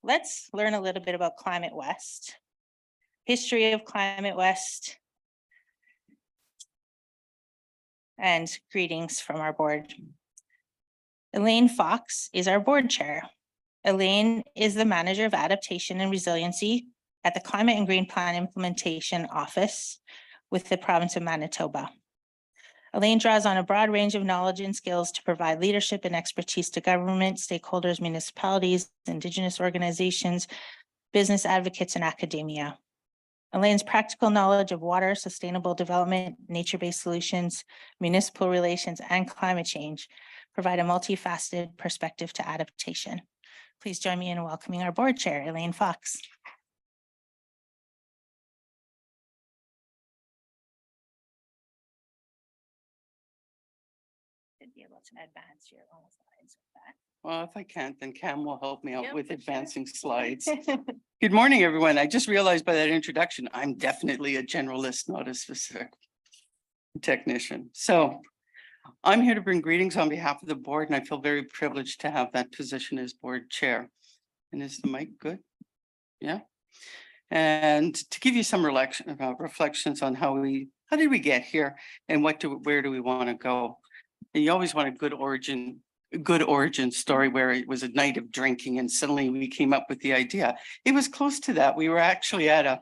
let's learn a little bit about ClimateWest. History of ClimateWest. And greetings from our board. Elaine Fox is our board chair. Elaine is the manager of adaptation and resiliency at the Climate and Green Plan Implementation Office with the province of Manitoba. Elaine draws on a broad range of knowledge and skills to provide leadership and expertise to government, stakeholders, municipalities, Indigenous organizations, business advocates, and academia. Elaine's practical knowledge of water, sustainable development, nature-based solutions, municipal relations, and climate change provide a multifaceted perspective to adaptation. Please join me in welcoming our board chair, Elaine Fox. Should be able to advance your own slides with that. Well, if I can't, then Cam will help me out Yep, with for advancing slides. Good morning, everyone. I just realized by that introduction, I'm definitely a generalist, not a specific technician. So I'm here to bring greetings on behalf of the board, and I feel very privileged to have that position as board chair. And is the mic good? Yeah. And to give you some reflections on how did we get here and where do we want to go? And you always want a good origin story where it was a night of drinking and suddenly we came up with the idea. It was close to that. We were actually at a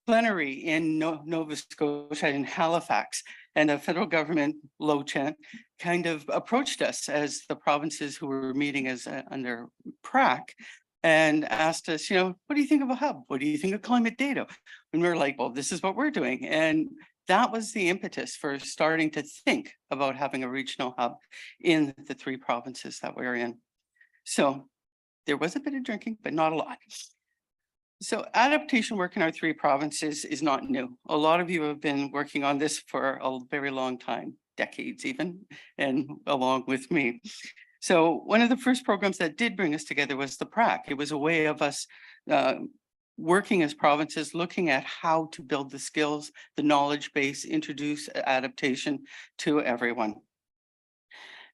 plenary in Nova Scotia in Halifax, and the federal government, LOCHAN, kind of approached us as the provinces who were meeting as under PRAC and asked us, what do you think of a hub? What do you think of climate data? And we were like, well, this is what we're doing. And that was the impetus for starting to think about having a regional hub in the 3 provinces that we're in. So there was a bit of drinking, but not a lot. So adaptation work in our 3 provinces is not new. A lot of you have been working on this for a very long time, decades even, and along with me. So one of the first programs that did bring us together was the PRAC. It was a way of us working as provinces, looking at how to build the skills, the knowledge base, introduce adaptation to everyone.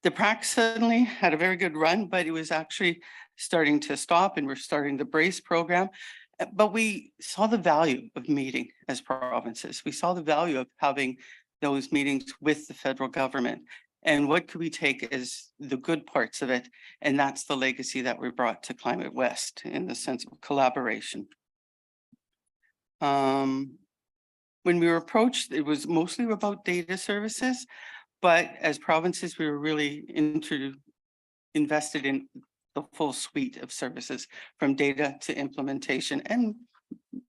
The PRAC suddenly had a very good run, but it was actually starting to stop, and we're starting the BRACE program. But we saw the value of meeting as provinces. We saw the value of having those meetings with the federal government. And what could we take as the good parts of it? And that's the legacy that we brought to ClimateWest in the sense of collaboration. When we were approached, it was mostly about data services, but as provinces, we were really invested in the full suite of services from data to implementation and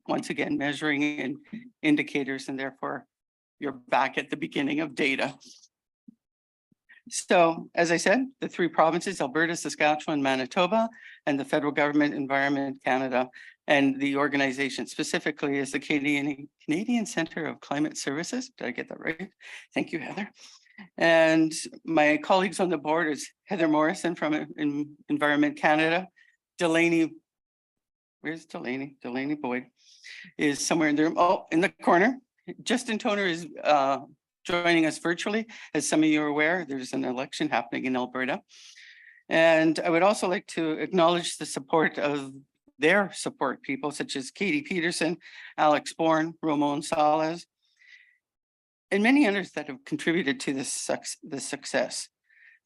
once again, measuring and indicators, and therefore you're back at the beginning of data. So as I said, the 3 provinces, Alberta, Saskatchewan, Manitoba, and the federal government, Environment Canada, and the organization specifically is the Canadian Centre of Climate Services. Did I get that right? Thank you, Heather. And my colleagues on the board is Heather Morrison from Environment Canada. Delaney, where's Delaney? Delaney Boyd is somewhere in there. Oh, in the corner. Justin Toner is joining us virtually. As some of you are aware, there's an election happening in Alberta. And I would also like to acknowledge the support of their support people, such as Katie Peterson, Alex Bourne, Ramon Salas, and many others that have contributed to this success.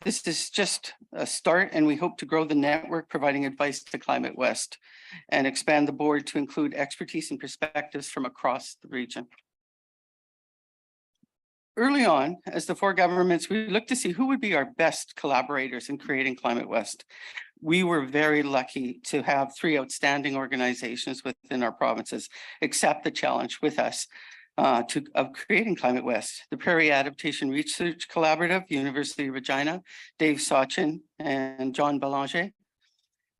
This is just a start, and we hope to grow the network, providing advice to ClimateWest and expand the board to include expertise and perspectives from across the region. Early on, as the 4 governments, we looked to see who would be our best collaborators in creating ClimateWest. We were very lucky to have 3 outstanding organizations within our provinces accept the challenge with us of creating ClimateWest. The Prairie Adaptation Research Collaborative, University of Regina, Dave Sachin and John Belanger.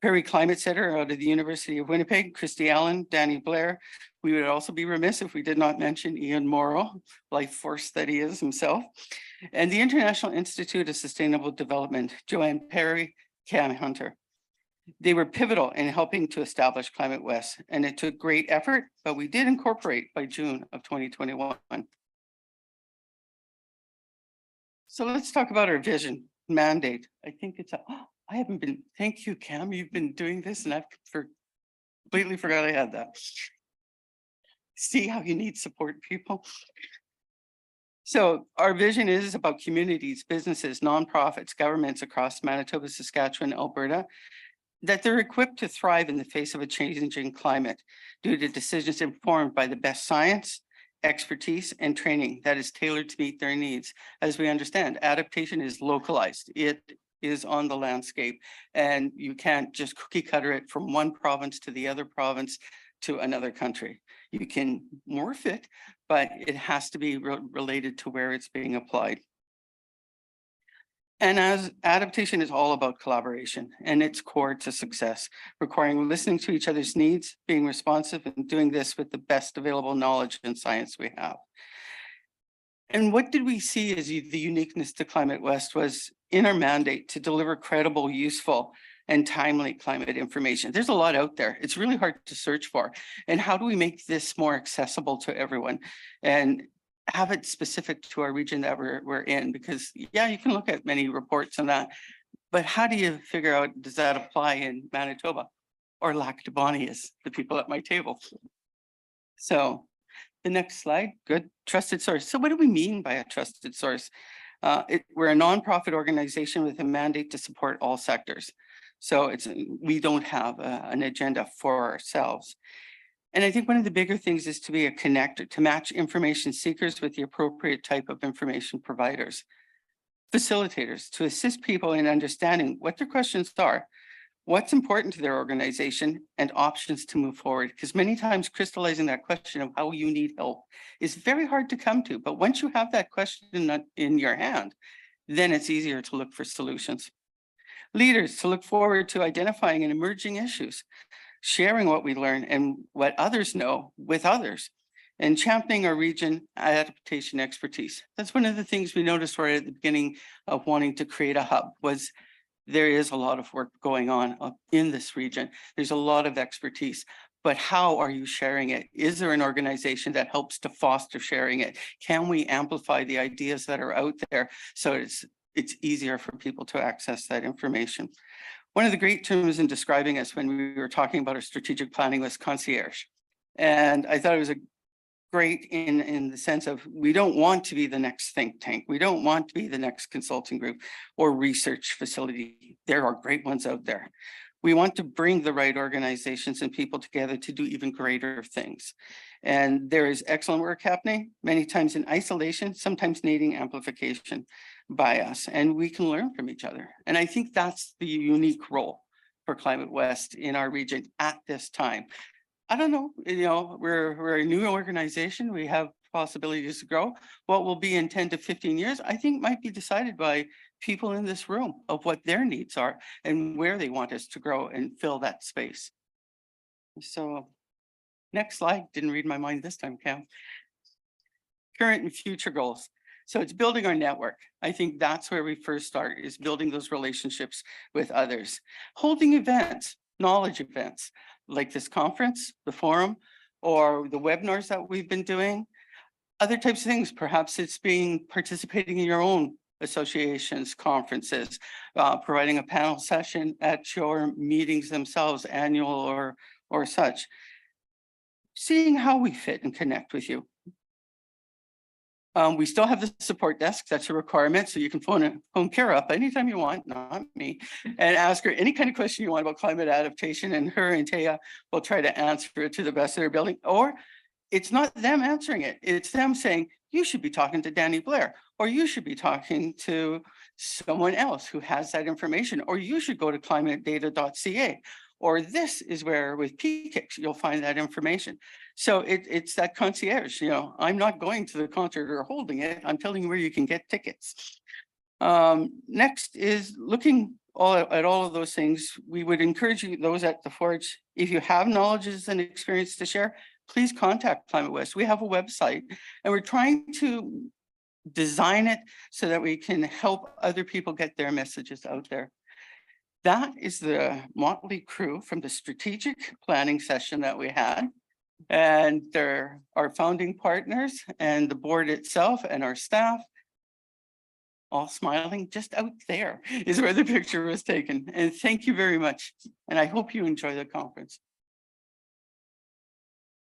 Prairie Climate Center out of the University of Winnipeg, Christy Allen, Danny Blair. We would also be remiss if we did not mention Ian Morrow, life force that he is himself. And the International Institute of Sustainable Development, Joanne Perry, Cam Hunter. They were pivotal in helping to establish ClimateWest, and it took great effort, but we did incorporate by June of 2021. So let's talk about our vision mandate. I think it's I haven't been, thank you, Cam, you've been doing this, and Completely forgot I had that. See how you need support, people? So our vision is about communities, businesses, nonprofits, governments across Manitoba, Saskatchewan, Alberta, that they're equipped to thrive in the face of a changing climate due to decisions informed by the best science, expertise, and training that is tailored to meet their needs. As we understand, adaptation is localized. It is on the landscape, and you can't just cookie cutter it from one province to the other province to another country. You can morph it, but it has to be related to where it's being applied. And as adaptation is all about collaboration and it's core to success, requiring listening to each other's needs, being responsive, and doing this with the best available knowledge and science we have. And what did we see as the uniqueness to ClimateWest was in our mandate to deliver credible, useful, and timely climate information. There's a lot out there. It's really hard to search for. And how do we make this more accessible to everyone and have it specific to our region that we're in? Because yeah, you can look at many reports on that, but how do you figure out, does that apply in Manitoba or Lac du Bonnet, the people at my table? So the next slide, good, trusted source. So what do we mean by a trusted source? We're a nonprofit organization with a mandate to support all sectors. So we don't have an agenda for ourselves. And I think one of the bigger things is to be a connector, to match information seekers with the appropriate type of information providers. Facilitators, to assist people in understanding what their questions are, what's important to their organization, and options to move forward. Because many times crystallizing that question of how you need help is very hard to come to. But once you have that question in your hand, then it's easier to look for solutions. Leaders, to look forward to identifying and emerging issues, sharing what we learn and what others know with others, and championing our region adaptation expertise. That's one of the things we noticed right at the beginning of wanting to create a hub was there is a lot of work going on in this region. There's a lot of expertise, but how are you sharing it? Is there an organization that helps to foster sharing it? Can we amplify the ideas that are out there so it's easier for people to access that information? One of the great terms in describing us when we were talking about our strategic planning was concierge. And I thought it was a great in the sense of we don't want to be the next think tank. We don't want to be the next consulting group or research facility. There are great ones out there. We want to bring the right organizations and people together to do even greater things. And there is excellent work happening, many times in isolation, sometimes needing amplification by us, and we can learn from each other. And I think that's the unique role for ClimateWest in our region at this time. I don't know, we're a new organization. We have possibilities to grow. What will be in 10 to 15 years, I think might be decided by people in this room of what their needs are and where they want us to grow and fill that space. So next slide, didn't read my mind this time, Cam. Current and future goals. So it's building our network. I think that's where we first start, is building those relationships with others. Holding events, knowledge events, like this conference, the forum, or the webinars that we've been doing. Other types of things, perhaps it's participating in your own associations, conferences, providing a panel session at your meetings themselves, annual or such. Seeing how we fit and connect with you. We still have the support desk. That's a requirement. So you can phone Kara up anytime you want, not me, and ask her any kind of question you want about climate adaptation, and her and Taya will try to answer it to the best of their ability. Or it's not them answering it. It's them saying, you should be talking to Danny Blair, or you should be talking to someone else who has that information, or you should go to climatedata.ca. Or this is where with PKICS, you'll find that information. So it's that concierge, I'm not going to the concert or holding it. I'm telling you where you can get tickets. Next is looking at all of those things. We would encourage you, those at the Forge, if you have knowledges and experience to share, please contact ClimateWest. We have a website and we're trying to design it so that we can help other people get their messages out there. That is the motley crew from the strategic planning session that we had. And they're our founding partners and the board itself and our staff, all smiling. Just out there is where the picture was taken. And thank you very much. And I hope you enjoy the conference.